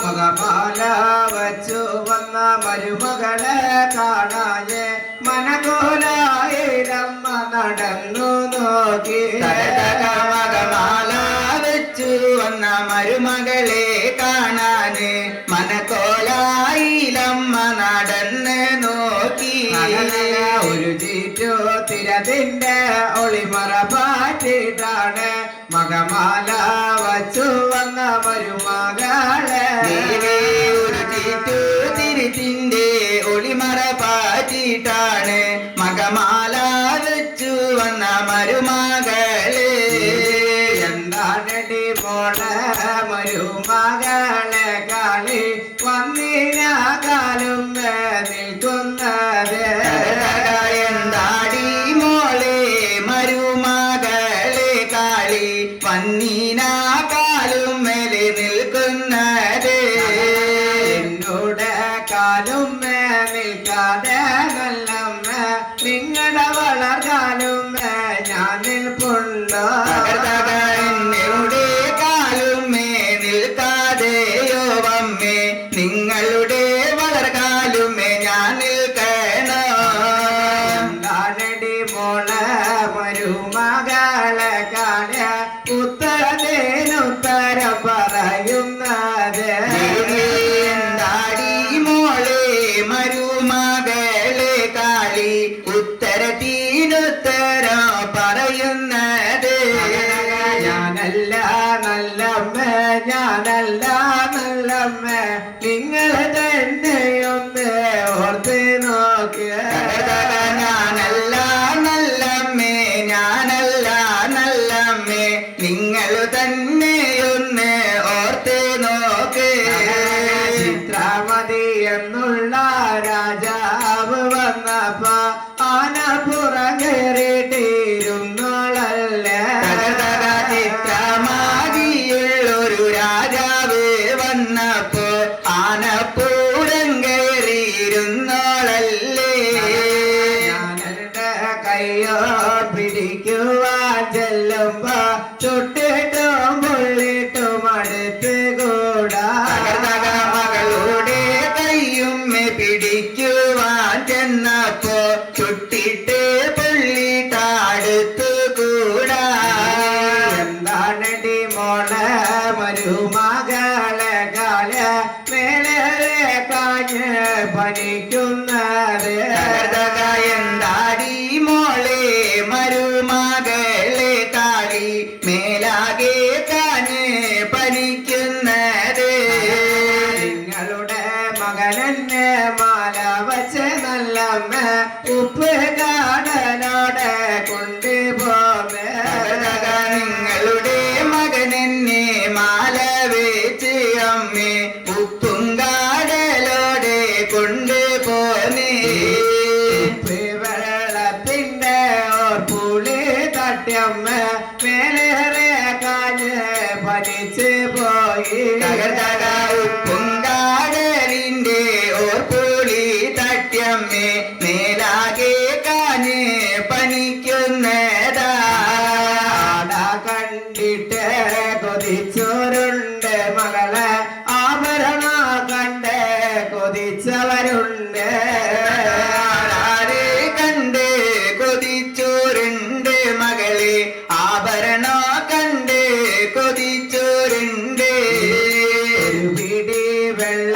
മകമാല വച്ചു വന്ന മരുമകളെ കാണാഞ്ഞ് മനകോലായിരമ്മ നടന്നു നോക്കി. മകമാല വെച്ചു വന്ന മരുമകളെ കാണാന് മനകോലായിലമ്മ നടന്ന് നോക്കി. ഒരു ചീറ്റു തിരതിന്റെ ഒളിമറ പാറ്റിട്ടാണ് മകമാല വച്ചു വന്ന മരുമകളെ. ഒരു ചീറ്റു തിരുത്തിന്റെ ഒളിമറ പാറ്റിട്ടാണ് മകമാല വെച്ചു വന്ന മരുമകളെ. എന്താണടി മോളെ മരുമകളെ കളി വന്നിനാകാലും നിൽക്കുന്നത്. എന്താടി മോളെ മരുമകളെ കളി വന്നിനാകാലും മേലെ നിൽക്കുന്നത്. എന്നോട് കാലും നിൽക്കാതെ നല്ലമ്മ നിങ്ങളുടെ വളർകാലും ഞാൻ നിൽപ്പുണ്ടോ. എന്നോട് കാലുമേ നിൽക്കാതെയോ വമ്മേ നിങ്ങളുടെ വളർകാലുമേ ഞാൻ നിൽക്കണോ. എന്താണടി മോളെ മരുമകളെ കാണ ഉത്തരത്തിനുത്തരം പറയുന്നത്. എന്താടി മോളെ മരുമകളെ കാളി ഉത്തരത്തിനുത്തരം പറയുന്നത്. ഞാനല്ല നല്ലമ്മ ഞാനല്ല നല്ലമ്മ നിങ്ങൾ തന്നെയൊന്ന് ഓർത്ത് നോക്ക്. ഞാനല്ല നല്ലമ്മേ ഞാനല്ല നല്ലമ്മേ നിങ്ങൾ തന്നെയൊന്ന് ഓർത്ത് നോക്ക്. ചിത്രാമതി എന്നുള്ള രാജാവ് വന്നപ്പോ ആന പുറകേറിട്ടിരുന്നോളല്ലേ. ചിത്രമാതിയുള്ളൊരു രാജാവ് വന്നപ്പോ ആനപ്പൂരം കയറിയിരുന്നോളല്ലേ. ഞാനെന്റെ കയ്യോ പിടിക്കുവാൻ ചെല്ലുമ്പോ ചുട്ടിട്ടും പുള്ളിട്ടും അടുത്ത് കൂടാ. മകളുടെ കയ്യും പിടിക്കുവാൻ ചെന്നപ്പോ ചുട്ടിട്ട് പുള്ളിട്ടടുത്തു കൂടാ. എന്താണടി മോളെ മരുമകളെ കാല മേലെ കാഞ്ഞ് പനിക്കുന്നത്. എന്താടി മോളെ മരുമകളെ കാളി മേലാകെ കാഞ്ഞ് പനിക്കുന്നത്. നിങ്ങളുടെ മകനെന്നെ മാല വച്ച് നല്ലമ്മ ഉപ്പ് കാടലോടെ കൊണ്ടുപോമേ. നിങ്ങളുടെ മകനെന്നെ മാല വെച്ച് അമ്മേ ഉപ്പും കാടലോടെ കൊണ്ടുപോന്നേ. വെള്ളത്തിന്റെ പുളി തട്ടിയമ്മ മേലേറെ കാഞ്ഞ് പനിച്ച് പോയി. ഉപ്പും കാടലിന്റെ ഓർപ്പുളി തട്ടിയമ്മേ മേലാകെ കാഞ്ഞ് പനിക്കുന്നതാ. കണ്ടിട്ട് കൊതിച്ചോരുണ്ട് മകളെ ആഭരണ കണ്ട് കൊതിച്ചവരുണ്ട്. കണ്ട് കൊതിച്ചോരുണ്ട് മകളെ ആഭരണ കണ്ട് കൊതിച്ചോരുണ്ട്. ഒരു പിടി വെള്ള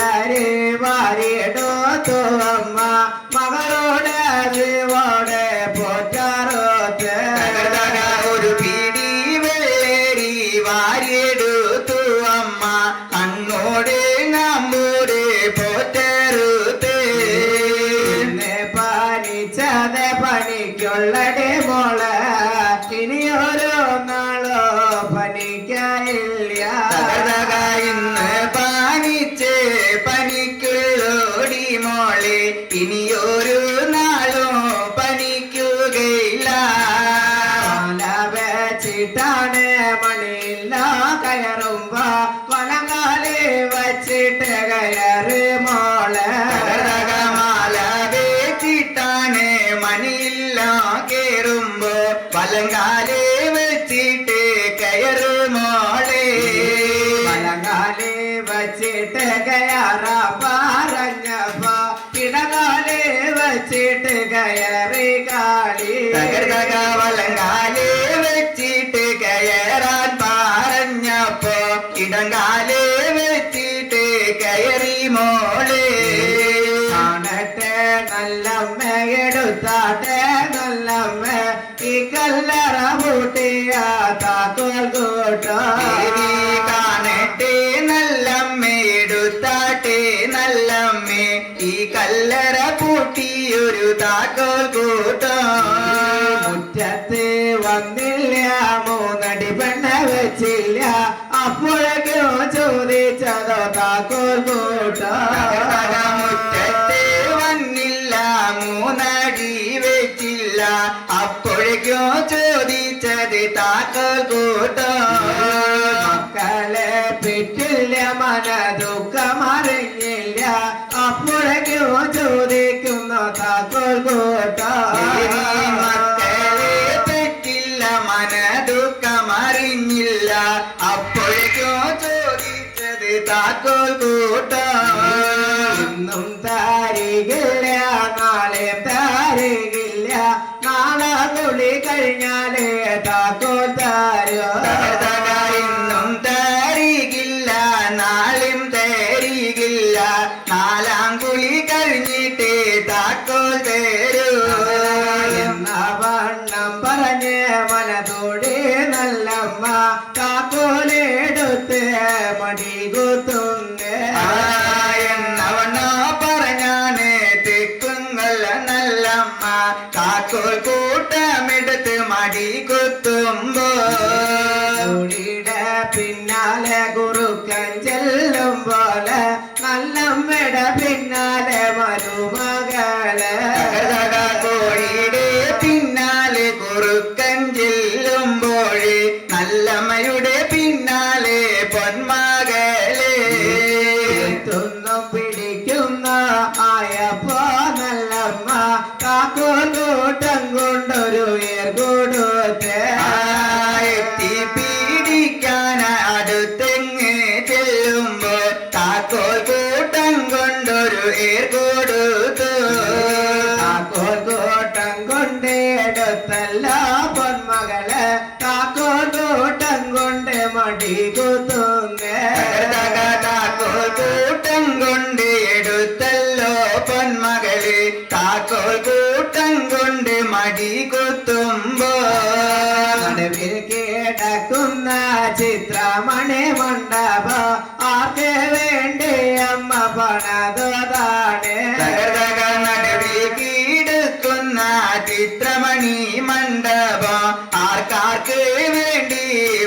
വച്ചിട്ട് കയറാ പറഞ്ഞപ്പോ ഇടകാല് വച്ചിട്ട് കയറി കാളി തകർതക വലങ്കാല് വെച്ചിട്ട് കയറാൻ പറഞ്ഞപ്പോ ഇടങ്കാല് വെച്ചിട്ട് കയറി മോളെ കാണട്ടെ നല്ലമ്മ എടുത്താട്ടെ നല്ലമ്മ ഈ കല്ലറ പൂട്ടിയ താക്കോൽ കൂട്ടോ ദേവി കാണട്ടെ നല്ലമ്മേ എടുത്താട്ടെ നല്ലമ്മേ ഈ കല്ലറ പൂട്ടിയൊരു താക്കോൽ കൂട്ടം മുറ്റത്ത് വന്നില്ല മൂന്നടി പെണ്ണ വെച്ചില്ല അപ്പോഴേക്കോ ചോദിച്ചതോ താക്കോൽ കൂട്ടോ മുറ്റത്ത് വന്നില്ല മൂന്നടി വെച്ചില്ല അപ്പോഴേക്കോ ചോദിച്ചത് താക്കോൽ കൂട്ടം മക്കളെ പെറ്റില്ല മന ദുഃഖമറിഞ്ഞില്ല അപ്പോഴേക്കോ ചോദിക്കുന്ന താക്കോൽ കൂട്ടോ മക്കളെ പറ്റില്ല മന ദുഃഖമറിഞ്ഞില്ല അപ്പോഴേക്കോ ചോദിച്ചത് താക്കോൽ കൂട്ടം ഇന്നും താരികില്ല നാളെ താരികില്ല നാളെ കുളി കഴിഞ്ഞാലേ താക്കോൽ താരോ ഇന്നും തരികില്ല നാളും തരികില്ല നാലാം കുളി കഴിഞ്ഞിട്ട് താക്കോൽ തരൂ എന്ന വണ്ണം പറഞ്ഞ് മനതോടെ നല്ലമ്മ താക്കോലെടുത്ത് മടി കുത്തുന്നേ എന്നവണ്ണോ പറഞ്ഞാണ് തെക്കുങ്ങല്ല നല്ലമ്മ താക്കോൽ കൂട്ടമെടുത്ത് മടി കുത്തുമ്പോ കുടിയുടെ പിന്നാലെ കുറുക്കൻ ചെല്ലും പോലെ നല്ലമ്മയുടെ പിന്നാലെ മരുമകള് കോഴിയുടെ പിന്നാലെ കുറുക്കൻ ചെല്ലുമ്പോഴേ നല്ലമ്മയുടെ പിന്നാലെ പൊന്മകളെ എത്തുന്നു പിടിക്കുന്ന ആയപ്പോ നല്ലമ്മ കാക്കോട്ടം കൊണ്ടൊരു ഏർകൊടുത്ത് എത്തി പീഡിക്കാൻ അടുത്തെങ്ങ് ചെല്ലുമ്പോ താക്കോൽ കൂട്ടം കൊണ്ടൊരു ഏർ കൊടുത്തു കാക്കോട്ടം കൊണ്ടെടുത്തല്ല പൊന്മകള് കാക്കോട്ടം കൊണ്ട് മടി കുത്തുന്നേ താക്കോൽ കൂട്ടം കൊണ്ട് എടുത്തല്ലോ പൊന്മകള് താക്കോൽ കൂട്ടം കൊണ്ട് മടി കുത്തുമ്പോ നടുവിൽ കിടക്കുന്ന ചിത്രമണി മണ്ഡപ ആർക്ക് വേണ്ടി അമ്മ പണതാണ് നടുവിൽ കിടക്കുന്ന ചിത്രമണി മണ്ഡപം ആർക്കാർക്ക് വേണ്ടി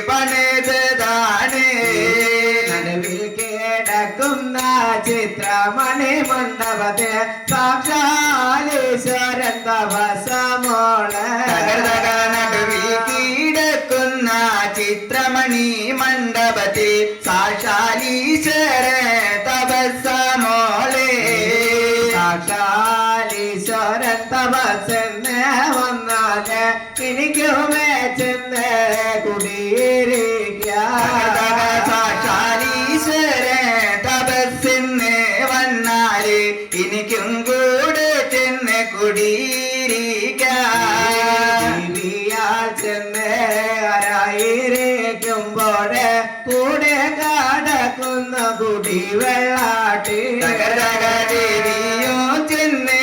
പണിതാണ് നടുവിൽ കിടക്കുന്ന ചിത്രമണി മണ്ഡപത്തെ സാക്ഷാലീശ്വരൻ തപസമോള് നടുവിൽ കിടക്കുന്ന ചിത്രമണി മണ്ഡപത്തിൽ സാക്ഷാലീശ്വര തപസ്സമോളെ സാക്ഷാലീശ്വരൻ തപസ്സെന്ന് വന്നാല് എനിക്കുമേ ചെന്ന് കുടിയിരിക്കാം സാക്ഷാലീശ്വര തപസ്സിന്ന് വന്നാല് എനിക്കും കൂടെ ചെന്ന് കുടിയിരിക്കാം ജീവിയാൽ ചെന്ന് ആരായിരിക്കുമ്പോഴേ കൂടെ കടക്കുന്ന കുടിവെള്ളാട്ടി ദേവിയോ ചെന്ന്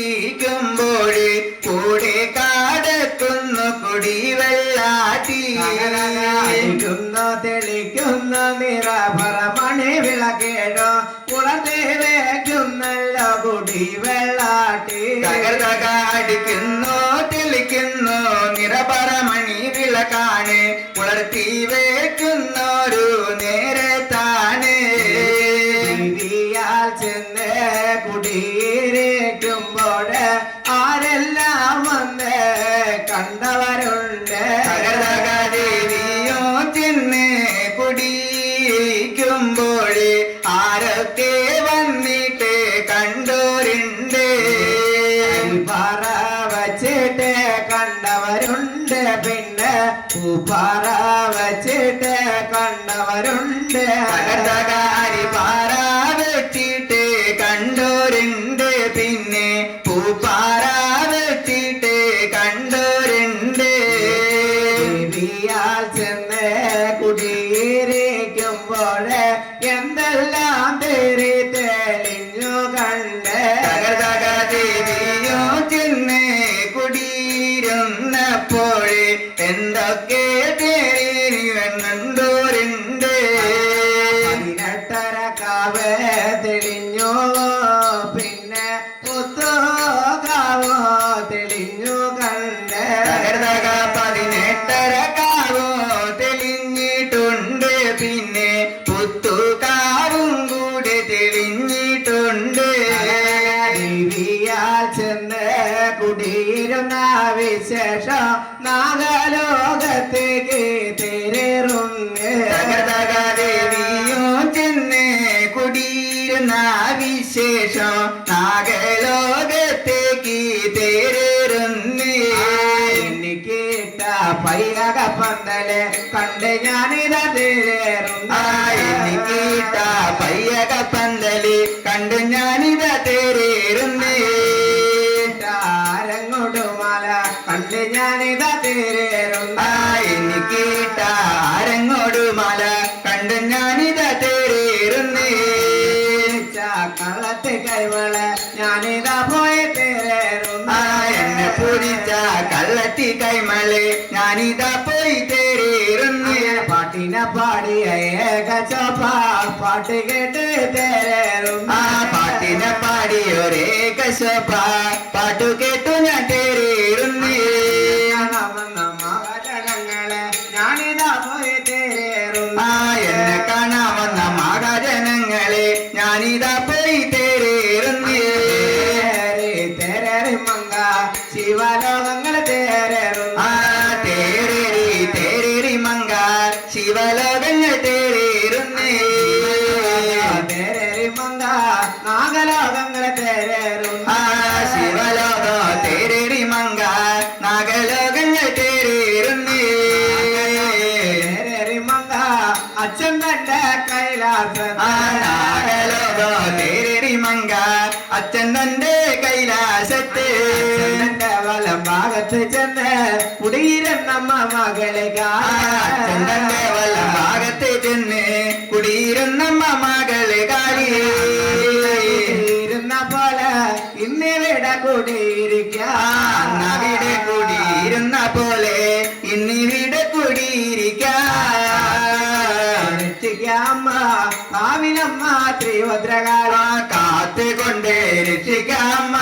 അരയിരിക്കുമ്പോഴേ കൂടെ കാടക്കുന്നു കുടിവെള്ളാട്ടി തെളിക്കുന്ന നിറപറമണി വിളക്കേടോ കുളത്തെ വേക്കുന്നല്ലോ കുടിവെള്ളാട്ടി അടിക്കുന്നു തെളിക്കുന്നു നിറപറമണി വിളക്കാണ് പുലർത്തി വെക്കുന്നൊരു നേരത്താണ് ജീവിയാൽ ചെന്ന് കുടിയിരിക്കുമ്പോൾ ആരെല്ലാം വന്ന് കണ്ടവരുണ്ട് ദേവിയോ ചെന്ന് കുടിയിരിക്കുമ്പോഴേ ആരൊക്കെ വന്നിട്ട് കണ്ടോരുണ്ട് പറ വച്ചിട്ട് കണ്ടവരുണ്ട് പിന്നെ പൂപ്പാറ വച്ചിട്ട് കണ്ടവരുണ്ട് തകർത്തകാരി പാറ വെച്ചിട്ട് കണ്ടോരുണ്ട് പിന്നെ പൂപ്പാറ വെച്ചിട്ട് കണ്ടോരുണ്ട് ദേവിയാൽ ചെന്ന് കുടിയിരിക്കുമ്പോൾ എന്തെല്ലാം പേര് തെളിഞ്ഞു കണ്ട് തകർത്തകാദേവിയോ ചെന്ന് കുടിയിരുന്നപ്പോൾ എന്തൊക്കെ കണ്ടോരുണ്ട് 18 കാവ് തെളിഞ്ഞു പിന്നെ പുത്തുകാവോ തെളിഞ്ഞു കണ്ട് തകർത്തക 18 കാവോ തെളിഞ്ഞിട്ടുണ്ട് പിന്നെ പുത്തുകാവും കൂടെ തെളിഞ്ഞിട്ടുണ്ട് ദേവിയാൽ ചെന്ന് കുടിയിരുന്ന വിശേഷം നാഗലോകത്തേക്ക് തേരേറുന്ന് തകർത്തകാദേവിയോ ചെന്ന് കുടിയിരുന്ന വിശേഷം നാഗലോകത്തേക്ക് തേരേറുന്നേ എനിക്കിട്ട പയ്യക പന്തല് കണ്ട് ഞാനിതാ തേരേറുന്ന എനിക്കിട്ട പയ്യക പന്തല് കണ്ട് ഞാനിത തേരേറുന്നേ ആരങ്ങോടുമാല കണ്ട് ഞാനിതാ തേരേറുന്ന എനിക്കിട്ട ആരങ്ങോടുമാല കണ്ട് ഞാനിത തേരേറുന്നേ കള്ളത്തെ കൈവള് ഞാനിതാ പോയി തേരേറുന്ന എന്നെ പൂരിച്ച കള്ളത്തി കൈമള് ഞാനിതാ പോയി തേരേറുന്നേ പാട്ടിനെ പാടിയ ഏകചോപ്പ പാട്ട് കേട്ട് തേരേറുന്ന പാട്ടിനെ പാടിയൊരേ കശോപ്പ പാട്ടു കേട്ടു ഞാൻ തേരേറുന്നേ മഹാജനങ്ങളെ ഞാനിതാ പോയി തേരേറുന്ന എന്നെ കാണാവുന്ന മഹാജനങ്ങളെ ഞാനിതാ പോയി തേരേറുന്നേ തേരേറി മങ്ക ശിവലോകങ്ങളെ തേരേറുന്ന തേരേറി തേരേറി മങ്ക ശിവലോകങ്ങൾ തേരേറുന്നേ തേരേറി മങ്ക നാഗലോകങ്ങളെ തേരേറുന്ന ശിവലോകോ തേരേറി മങ്ക നാഗലോകങ്ങൾ തേരേറുന്നേ തേരേറി മങ്ക അച്ഛൻ തന്റെ കൈലാസ നാഗലോകോ തേരേറി മങ്ക അച്ഛൻ തന്റെ കൈലാസത്തെ വലം ഭാഗത്ത് ചെന്ന് കുടിയിരുന്നമ്മ മകളെ അച്ഛൻ തന്റെ വല്ല ഭാഗത്ത് ചെന്ന് കുടിയിരുന്നമ്മ മകളെ ഇരുന്ന പോലെ ഇന്നിവിടെ കുടിയിരിക്കാം അവിടെ കുടിയിരുന്ന പോലെ ഇന്നിവിടെ കുടിയിരിക്കാം കാവിലമ്മ ത്രിഭദ്രകാല കാത്തുകൊണ്ട് രക്ഷിക്കാമ്മ